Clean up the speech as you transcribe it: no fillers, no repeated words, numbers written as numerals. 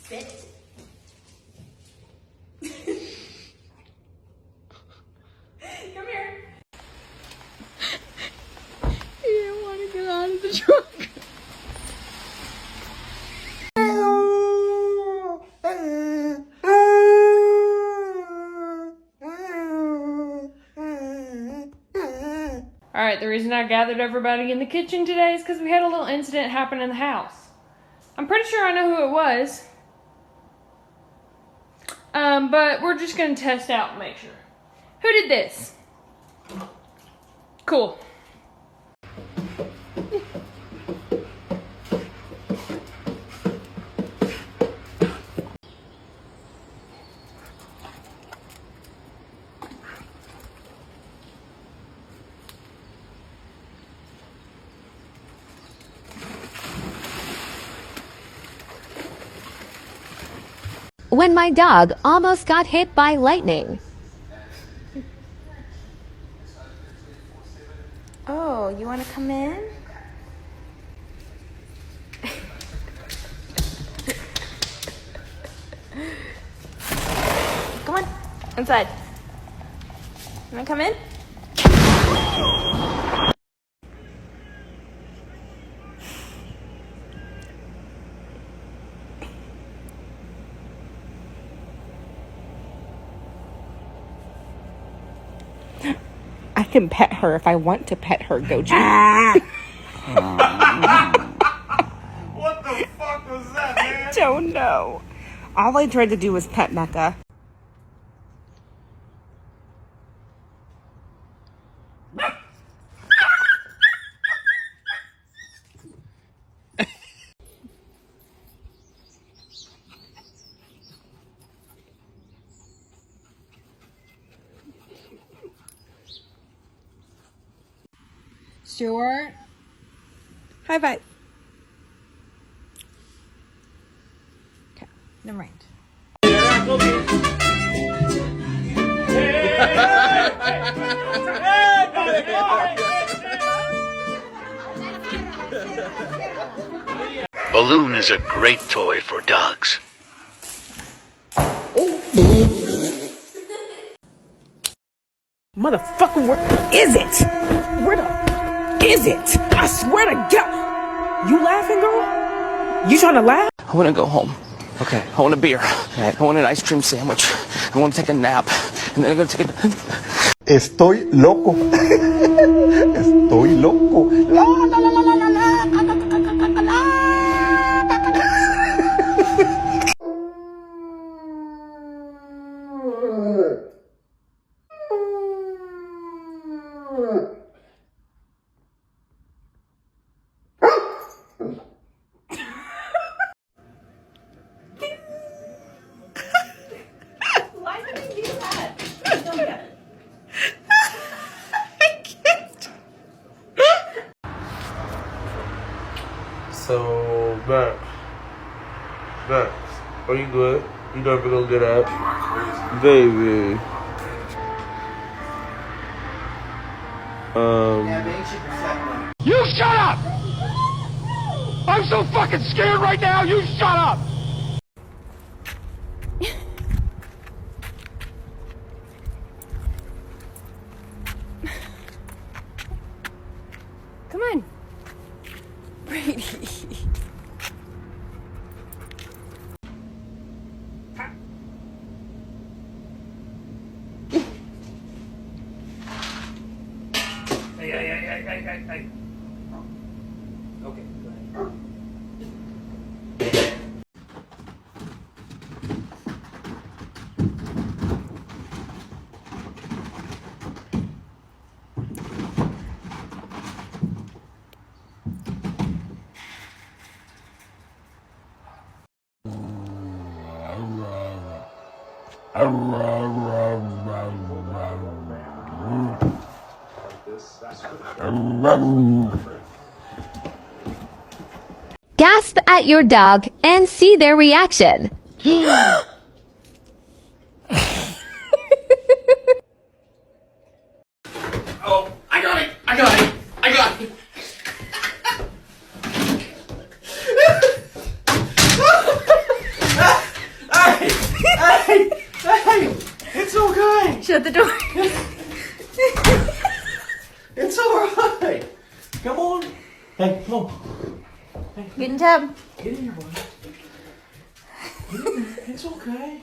Sit. Come here. He didn't want to get out of the truck. Alright, the reason I gathered everybody in the kitchen today is because we had a little incident happen in the house. I'm pretty sure I know who it was. But we're just going to test out and make sure. Who did this? Cool. When my dog almost got hit by lightning. Oh, you want to come in? Come on, inside. You want to come in? I can pet her if I want to pet her, Goji. What the fuck was that, man? I don't know. All I tried to do was pet Mecca. Stuart. High five. Okay, never mind. Balloon is a great toy for dogs. Motherfucker, where is it? Where the is it? I swear to God. You laughing, girl? You trying to laugh? I want to go home. Okay. I want a beer. I want an ice cream sandwich. I want to take a nap. And then I'm going to take a... Estoy loco. Estoy loco. La, la, la, la, la, la, la, la, la, la, la, la. Why did he do that? I don't get it. I can't. So, Max, are you good? You never gonna get up? Baby. You shut up! I'm so fucking scared right now, you shut up! Come on. Brady. Hey. Okay, go ahead. Gasp at your dog and see their reaction. Oh, I got it. Shut the door. It's alright. Come on. Hey, come on. Get in tub. Get in here, boy. Get in there. It's okay.